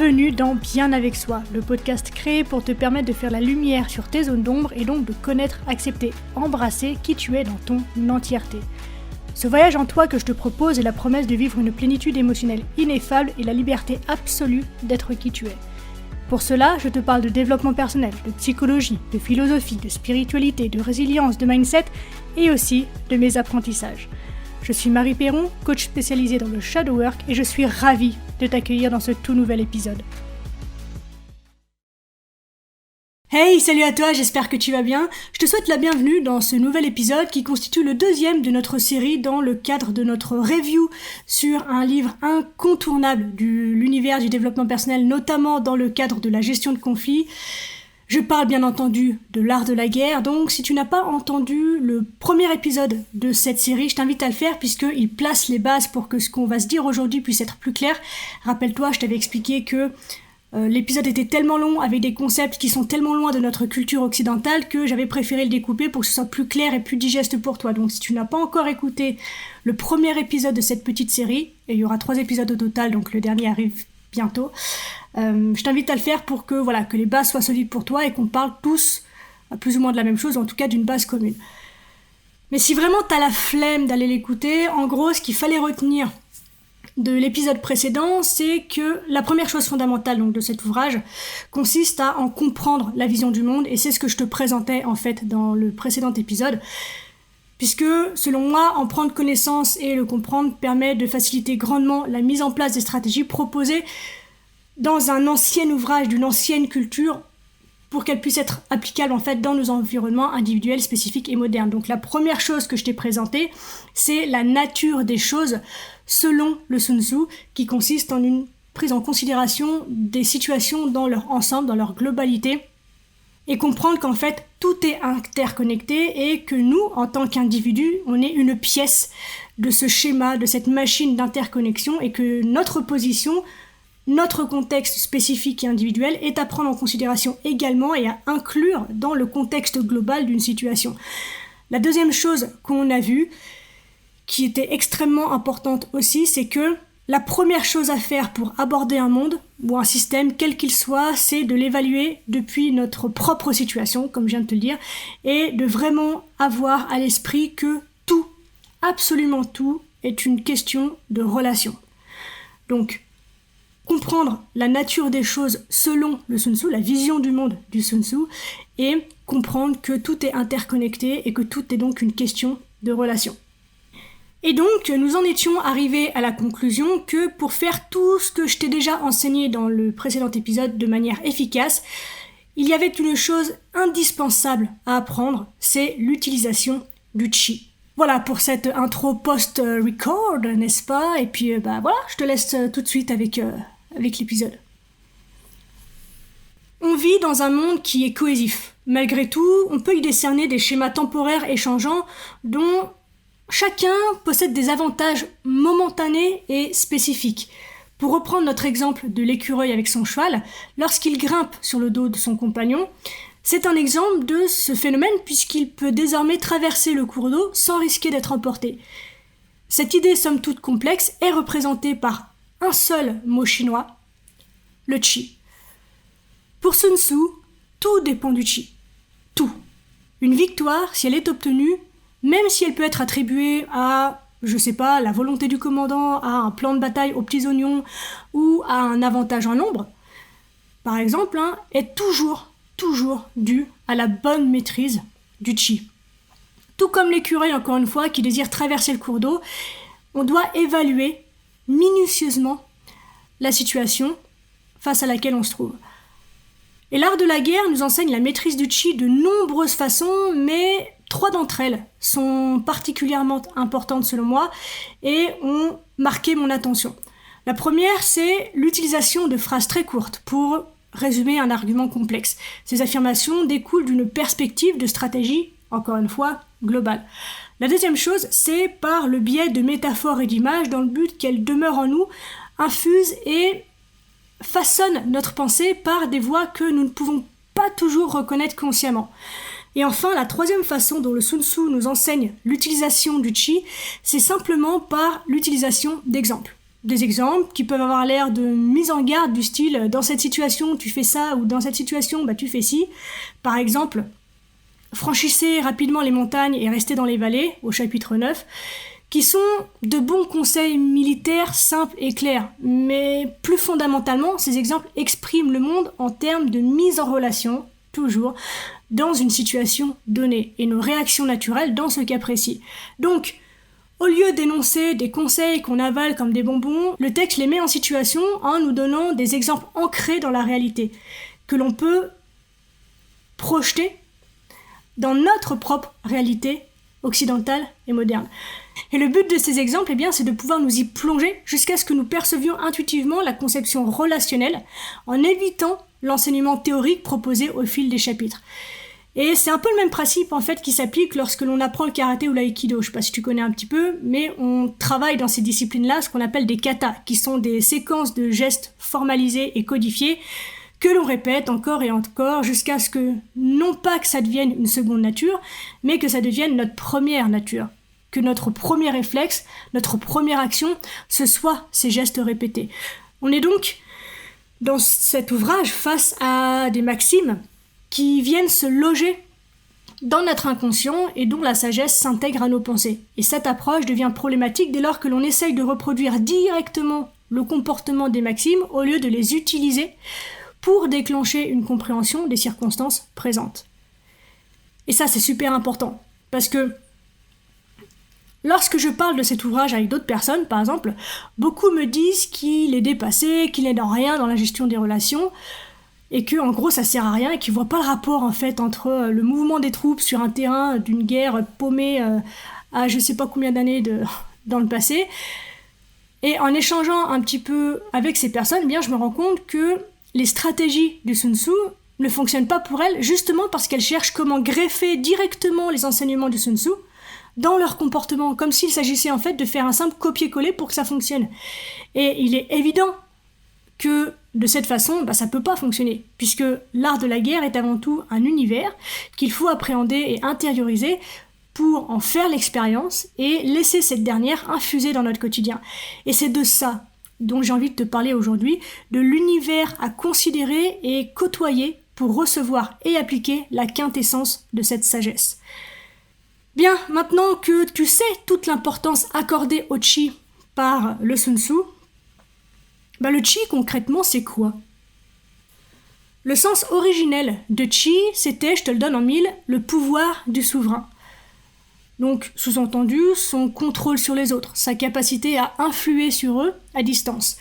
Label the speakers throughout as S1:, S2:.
S1: Bienvenue dans Bien avec soi, le podcast créé pour te permettre de faire la lumière sur tes zones d'ombre et donc de connaître, accepter, embrasser qui tu es dans ton entièreté. Ce voyage en toi que je te propose est la promesse de vivre une plénitude émotionnelle ineffable et la liberté absolue d'être qui tu es. Pour cela, je te parle de développement personnel, de psychologie, de philosophie, de spiritualité, de résilience, de mindset et aussi de mes apprentissages. Je suis Marie Perron, coach spécialisée dans le shadow work et je suis ravie de t'accueillir dans ce tout nouvel épisode. Hey, salut à toi, j'espère que tu vas bien. Je te souhaite la bienvenue dans ce nouvel épisode qui constitue le deuxième de notre série dans le cadre de notre review sur un livre incontournable de l'univers du développement personnel, notamment dans le cadre de la gestion de conflits. Je parle bien entendu de l'art de la guerre, donc si tu n'as pas entendu le premier épisode de cette série, je t'invite à le faire puisqu'il place les bases pour que ce qu'on va se dire aujourd'hui puisse être plus clair. Rappelle-toi, je t'avais expliqué que l'épisode était tellement long, avec des concepts qui sont tellement loin de notre culture occidentale que j'avais préféré le découper pour que ce soit plus clair et plus digeste pour toi. Donc si tu n'as pas encore écouté le premier épisode de cette petite série, et il y aura 3 épisodes au total, donc le dernier arrive bientôt, je t'invite à le faire pour que les bases soient solides pour toi et qu'on parle tous plus ou moins de la même chose, ou en tout cas d'une base commune. Mais si vraiment t'as la flemme d'aller l'écouter, en gros ce qu'il fallait retenir de l'épisode précédent, c'est que la première chose fondamentale donc, de cet ouvrage consiste à en comprendre la vision du monde, et c'est ce que je te présentais en fait dans le précédent épisode, puisque selon moi, en prendre connaissance et le comprendre permet de faciliter grandement la mise en place des stratégies proposées dans un ancien ouvrage d'une ancienne culture pour qu'elles puissent être applicables en fait dans nos environnements individuels, spécifiques et modernes. Donc la première chose que je t'ai présentée, c'est la nature des choses selon le Sun Tzu, qui consiste en une prise en considération des situations dans leur ensemble, dans leur globalité, et comprendre qu'en fait tout est interconnecté et que nous, en tant qu'individus, on est une pièce de ce schéma, de cette machine d'interconnexion, et que notre position, notre contexte spécifique et individuel est à prendre en considération également et à inclure dans le contexte global d'une situation. La deuxième chose qu'on a vue, qui était extrêmement importante aussi, c'est que la première chose à faire pour aborder un monde ou un système, quel qu'il soit, c'est de l'évaluer depuis notre propre situation, comme je viens de te le dire, et de vraiment avoir à l'esprit que tout, absolument tout, est une question de relation. Donc, comprendre la nature des choses selon le Sun Tzu, la vision du monde du Sun Tzu, et comprendre que tout est interconnecté et que tout est donc une question de relation. Et donc, nous en étions arrivés à la conclusion que pour faire tout ce que je t'ai déjà enseigné dans le précédent épisode de manière efficace, il y avait une chose indispensable à apprendre, c'est l'utilisation du Qi. Voilà pour cette intro post-record, n'est-ce pas? Et puis voilà, je te laisse tout de suite avec l'épisode. On vit dans un monde qui est cohésif. Malgré tout, on peut y décerner des schémas temporaires et changeants dont chacun possède des avantages momentanés et spécifiques. Pour reprendre notre exemple de l'écureuil avec son cheval, lorsqu'il grimpe sur le dos de son compagnon, c'est un exemple de ce phénomène puisqu'il peut désormais traverser le cours d'eau sans risquer d'être emporté. Cette idée somme toute complexe est représentée par un seul mot chinois, le Qi. Pour Sun Tzu, tout dépend du Qi. Tout. Une victoire, si elle est obtenue, même si elle peut être attribuée à, la volonté du commandant, à un plan de bataille aux petits oignons ou à un avantage en nombre, par exemple, est toujours due à la bonne maîtrise du Qi. Tout comme l'écureuil, encore une fois, qui désire traverser le cours d'eau, on doit évaluer minutieusement la situation face à laquelle on se trouve. Et l'art de la guerre nous enseigne la maîtrise du Qi de nombreuses façons, mais 3 d'entre elles sont particulièrement importantes selon moi et ont marqué mon attention. La première, c'est l'utilisation de phrases très courtes pour résumer un argument complexe. Ces affirmations découlent d'une perspective de stratégie, encore une fois, globale. La deuxième chose, c'est par le biais de métaphores et d'images dans le but qu'elles demeurent en nous, infusent et façonnent notre pensée par des voies que nous ne pouvons pas toujours reconnaître consciemment. Et enfin, la troisième façon dont le Sun Tzu nous enseigne l'utilisation du Qi, c'est simplement par l'utilisation d'exemples. des exemples qui peuvent avoir l'air de mise en garde du style « dans cette situation tu fais ça » ou « dans cette situation tu fais ci ». Par exemple, « franchissez rapidement les montagnes et restez dans les vallées » au chapitre 9, qui sont de bons conseils militaires simples et clairs. Mais plus fondamentalement, ces exemples expriment le monde en termes de mise en relation, toujours, dans une situation donnée, et nos réactions naturelles dans ce cas précis. Donc, au lieu d'énoncer des conseils qu'on avale comme des bonbons, le texte les met en situation en nous donnant des exemples ancrés dans la réalité, que l'on peut projeter dans notre propre réalité occidentale et moderne. Et le but de ces exemples, c'est de pouvoir nous y plonger jusqu'à ce que nous percevions intuitivement la conception relationnelle en évitant l'enseignement théorique proposé au fil des chapitres. Et c'est un peu le même principe en fait qui s'applique lorsque l'on apprend le karaté ou l'aïkido. Je sais pas si tu connais un petit peu, mais on travaille dans ces disciplines-là ce qu'on appelle des katas, qui sont des séquences de gestes formalisés et codifiés que l'on répète encore et encore jusqu'à ce que, non pas que ça devienne une seconde nature, mais que ça devienne notre première nature. Que notre premier réflexe, notre première action, ce soit ces gestes répétés. On est donc dans cet ouvrage face à des maximes qui viennent se loger dans notre inconscient et dont la sagesse s'intègre à nos pensées. Et cette approche devient problématique dès lors que l'on essaye de reproduire directement le comportement des maximes au lieu de les utiliser pour déclencher une compréhension des circonstances présentes. Et ça, c'est super important, parce que lorsque je parle de cet ouvrage avec d'autres personnes, par exemple, beaucoup me disent qu'il est dépassé, qu'il n'est dans rien dans la gestion des relations, et que en gros ça sert à rien, et qu'ils voient pas le rapport en fait entre le mouvement des troupes sur un terrain d'une guerre paumée à je sais pas combien d'années dans le passé. Et en échangeant un petit peu avec ces personnes, je me rends compte que les stratégies du Sun Tzu ne fonctionnent pas pour elles, justement parce qu'elles cherchent comment greffer directement les enseignements du Sun Tzu dans leur comportement, comme s'il s'agissait en fait de faire un simple copier-coller pour que ça fonctionne. Et il est évident que de cette façon, ça peut pas fonctionner, puisque l'art de la guerre est avant tout un univers qu'il faut appréhender et intérioriser pour en faire l'expérience et laisser cette dernière infuser dans notre quotidien. Et c'est de ça dont j'ai envie de te parler aujourd'hui, de l'univers à considérer et côtoyer pour recevoir et appliquer la quintessence de cette sagesse. Bien, maintenant que tu sais toute l'importance accordée au Qi par le Sun Tzu, le Qi concrètement c'est quoi ? Le sens originel de Qi, c'était, je te le donne en mille, le pouvoir du souverain. Donc, sous-entendu, son contrôle sur les autres, sa capacité à influer sur eux à distance.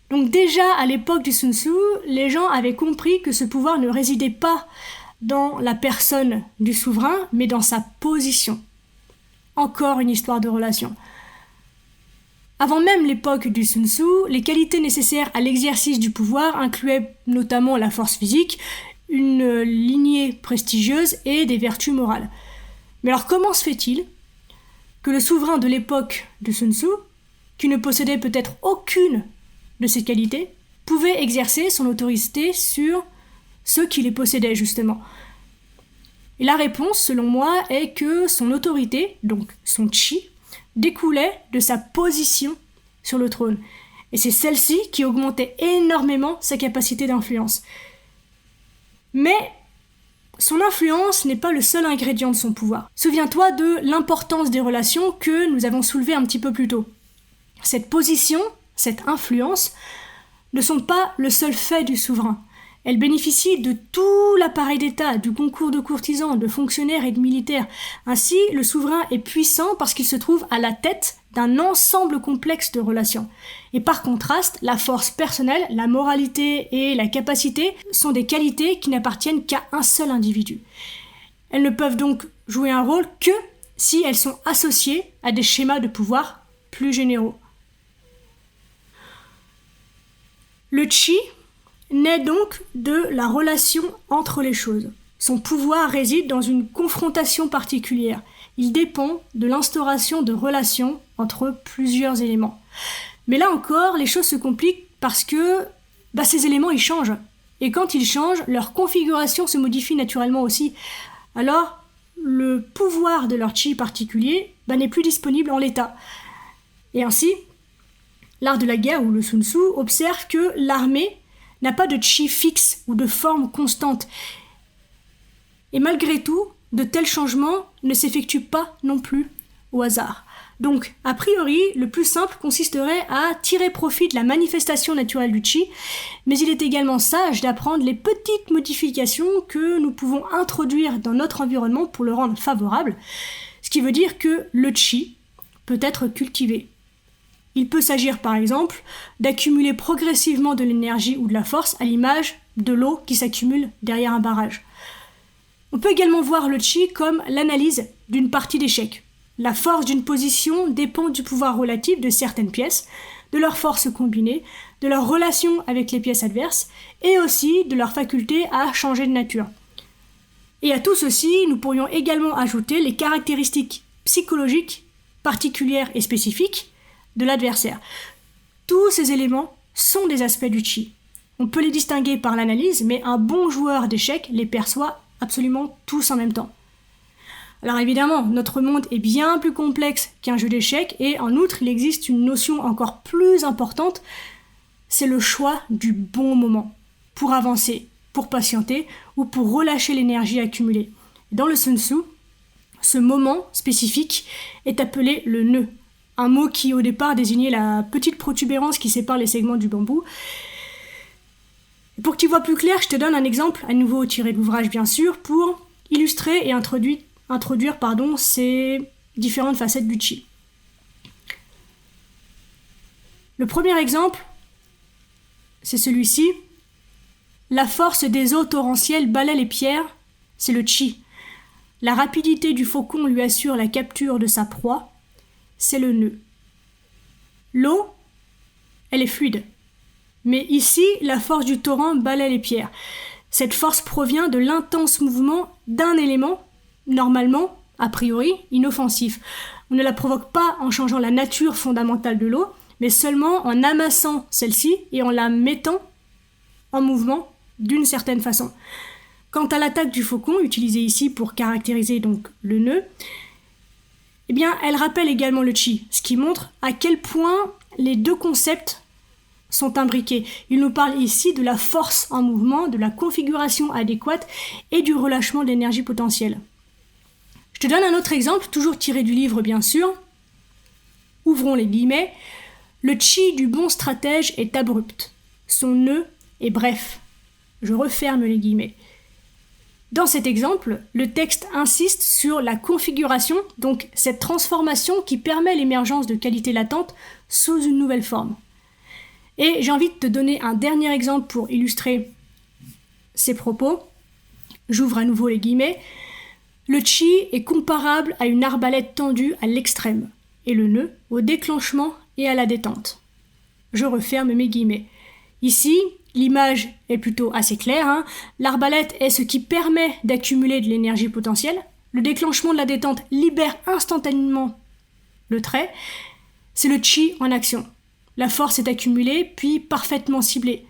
S1: Donc déjà, à l'époque du Sun Tzu, les gens avaient compris que ce pouvoir ne résidait pas dans la personne du souverain, mais dans sa position. Encore une histoire de relation. Avant même l'époque du Sun Tzu, les qualités nécessaires à l'exercice du pouvoir incluaient notamment la force physique, une lignée prestigieuse et des vertus morales. Mais alors comment se fait-il que le souverain de l'époque du Sun Tzu, qui ne possédait peut-être aucune de ces qualités, pouvait exercer son autorité sur ceux qui les possédaient justement ? Et la réponse, selon moi, est que son autorité, donc son Qi, découlait de sa position sur le trône. Et c'est celle-ci qui augmentait énormément sa capacité d'influence. Mais son influence n'est pas le seul ingrédient de son pouvoir. Souviens-toi de l'importance des relations que nous avons soulevées un petit peu plus tôt. Cette position, cette influence, ne sont pas le seul fait du souverain. Elles bénéficient de tout l'appareil d'État, du concours de courtisans, de fonctionnaires et de militaires. Ainsi, le souverain est puissant parce qu'il se trouve à la tête d'un ensemble complexe de relations. Et par contraste, la force personnelle, la moralité et la capacité sont des qualités qui n'appartiennent qu'à un seul individu. Elles ne peuvent donc jouer un rôle que si elles sont associées à des schémas de pouvoir plus généraux. Le Qi naît donc de la relation entre les choses. Son pouvoir réside dans une confrontation particulière. Il dépend de l'instauration de relations entre plusieurs éléments. Mais là encore, les choses se compliquent parce que ces éléments ils changent. Et quand ils changent, leur configuration se modifie naturellement aussi. Alors, le pouvoir de leur Qi particulier n'est plus disponible en l'état. Et ainsi, L'art de la guerre, ou le Sun Tzu, observe que l'armée n'a pas de chi fixe ou de forme constante. Et malgré tout, de tels changements ne s'effectuent pas non plus au hasard. Donc, a priori, le plus simple consisterait à tirer profit de la manifestation naturelle du chi, mais il est également sage d'apprendre les petites modifications que nous pouvons introduire dans notre environnement pour le rendre favorable, ce qui veut dire que le chi peut être cultivé. Il peut s'agir par exemple d'accumuler progressivement de l'énergie ou de la force à l'image de l'eau qui s'accumule derrière un barrage. On peut également voir le chi comme l'analyse d'une partie d'échec. La force d'une position dépend du pouvoir relatif de certaines pièces, de leur force combinée, de leur relation avec les pièces adverses et aussi de leur faculté à changer de nature. Et à tout ceci, nous pourrions également ajouter les caractéristiques psychologiques particulières et spécifiques de l'adversaire. Tous ces éléments sont des aspects du chi. On peut les distinguer par l'analyse, mais un bon joueur d'échecs les perçoit absolument tous en même temps. Alors évidemment, notre monde est bien plus complexe qu'un jeu d'échecs et en outre, il existe une notion encore plus importante, c'est le choix du bon moment pour avancer, pour patienter ou pour relâcher l'énergie accumulée. Dans le Sun Tzu, ce moment spécifique est appelé le nœud, un mot qui au départ désignait la petite protubérance qui sépare les segments du bambou. Pour que tu vois plus clair, je te donne un exemple, à nouveau tiré de l'ouvrage bien sûr, pour illustrer et introduire ces différentes facettes du chi. Le premier exemple, c'est celui-ci. La force des eaux torrentielles balaie les pierres, c'est le chi. La rapidité du faucon lui assure la capture de sa proie, c'est le nœud. L'eau, elle est fluide. Mais ici, la force du torrent balaie les pierres. Cette force provient de l'intense mouvement d'un élément, normalement, a priori, inoffensif. On ne la provoque pas en changeant la nature fondamentale de l'eau, mais seulement en amassant celle-ci et en la mettant en mouvement d'une certaine façon. Quant à l'attaque du faucon, utilisée ici pour caractériser donc le nœud, eh bien, elle rappelle également le chi, ce qui montre à quel point les deux concepts sont imbriqués. Il nous parle ici de la force en mouvement, de la configuration adéquate et du relâchement de l'énergie potentielle. Je te donne un autre exemple, toujours tiré du livre bien sûr. Ouvrons les guillemets. Le chi du bon stratège est abrupt. Son nœud est bref. Je referme les guillemets. Dans cet exemple, le texte insiste sur la configuration, donc cette transformation qui permet l'émergence de qualités latentes sous une nouvelle forme. Et j'ai envie de te donner un dernier exemple pour illustrer ces propos. J'ouvre à nouveau les guillemets. Le chi est comparable à une arbalète tendue à l'extrême, et le nœud au déclenchement et à la détente. Je referme mes guillemets. Ici, l'image est plutôt assez claire. L'arbalète est ce qui permet d'accumuler de l'énergie potentielle. Le déclenchement de la détente libère instantanément le trait. C'est le chi en action. La force est accumulée, puis parfaitement ciblée.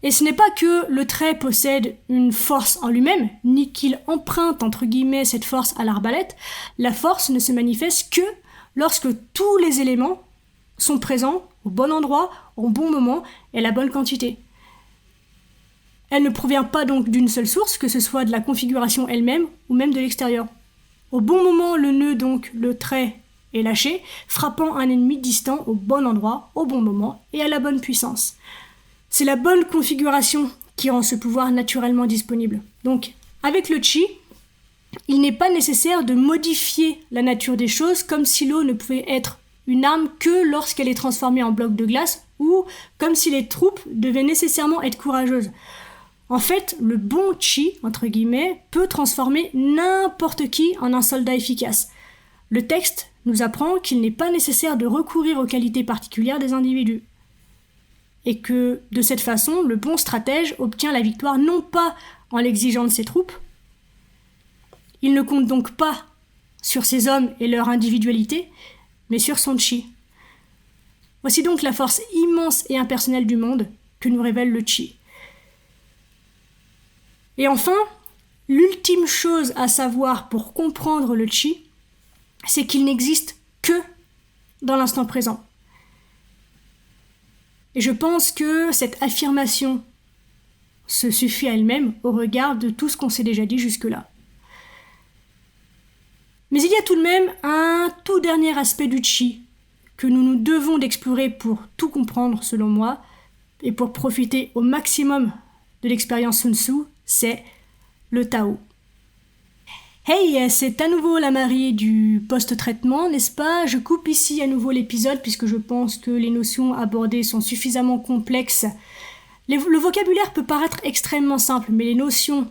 S1: Et ce n'est pas que le trait possède une force en lui-même, ni qu'il emprunte entre guillemets cette force à l'arbalète. La force ne se manifeste que lorsque tous les éléments sont présents au bon endroit, au bon moment et à la bonne quantité. Elle ne provient pas donc d'une seule source, que ce soit de la configuration elle-même ou même de l'extérieur. Au bon moment, le nœud, donc le trait, est lâché, frappant un ennemi distant au bon endroit, au bon moment et à la bonne puissance. C'est la bonne configuration qui rend ce pouvoir naturellement disponible. Donc, avec le chi, il n'est pas nécessaire de modifier la nature des choses comme si l'eau ne pouvait être une arme que lorsqu'elle est transformée en bloc de glace ou comme si les troupes devaient nécessairement être courageuses. En fait, le bon chi, entre guillemets, peut transformer n'importe qui en un soldat efficace. Le texte nous apprend qu'il n'est pas nécessaire de recourir aux qualités particulières des individus. Et que, de cette façon, le bon stratège obtient la victoire non pas en l'exigeant de ses troupes. Il ne compte donc pas sur ses hommes et leur individualité, mais sur son chi. Voici donc la force immense et impersonnelle du monde que nous révèle le chi. Et enfin, l'ultime chose à savoir pour comprendre le chi, c'est qu'il n'existe que dans l'instant présent. Et je pense que cette affirmation se suffit à elle-même au regard de tout ce qu'on s'est déjà dit jusque-là. Mais il y a tout de même un tout dernier aspect du Qi que nous devons d'explorer pour tout comprendre selon moi et pour profiter au maximum de l'expérience Sun Tzu, c'est le Tao. Hey, c'est à nouveau la Marie du post-traitement, n'est-ce pas? Je coupe ici à nouveau l'épisode puisque je pense que les notions abordées sont suffisamment complexes. Le vocabulaire peut paraître extrêmement simple, mais les notions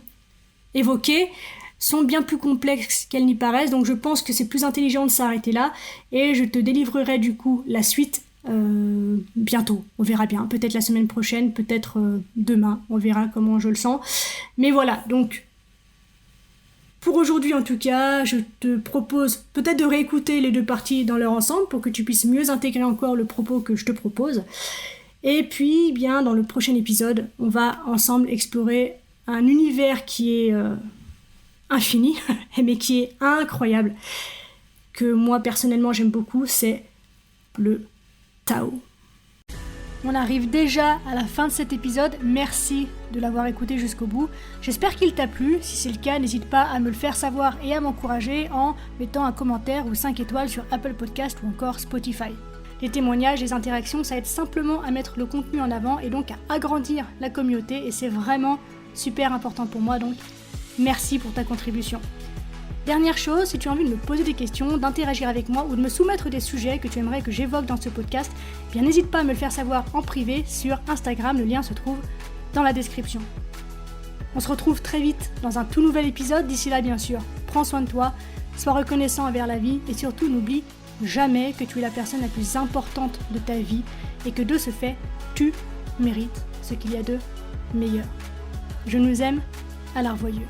S1: évoquées sont bien plus complexes qu'elles n'y paraissent, donc je pense que c'est plus intelligent de s'arrêter là, et je te délivrerai du coup la suite bientôt, on verra bien, peut-être la semaine prochaine, peut-être demain, on verra comment je le sens, mais voilà, donc pour aujourd'hui en tout cas, je te propose peut-être de réécouter les deux parties dans leur ensemble pour que tu puisses mieux intégrer encore le propos que je te propose, et puis bien dans le prochain épisode, on va ensemble explorer un univers qui est infini, mais qui est incroyable, que moi personnellement j'aime beaucoup, c'est le Tao. On arrive déjà à la fin de cet épisode, merci de l'avoir écouté jusqu'au bout. J'espère qu'il t'a plu, si c'est le cas, n'hésite pas à me le faire savoir et à m'encourager en mettant un commentaire ou 5 étoiles sur Apple Podcast ou encore Spotify. Les témoignages, les interactions, ça aide simplement à mettre le contenu en avant et donc à agrandir la communauté, et c'est vraiment super important pour moi, donc merci pour ta contribution. Dernière chose, si tu as envie de me poser des questions, d'interagir avec moi ou de me soumettre des sujets que tu aimerais que j'évoque dans ce podcast, bien n'hésite pas à me le faire savoir en privé sur Instagram, le lien se trouve dans la description. On se retrouve très vite dans un tout nouvel épisode, d'ici là bien sûr, prends soin de toi, sois reconnaissant envers la vie et surtout n'oublie jamais que tu es la personne la plus importante de ta vie et que de ce fait, tu mérites ce qu'il y a de meilleur. Je nous aime, à la revoyure.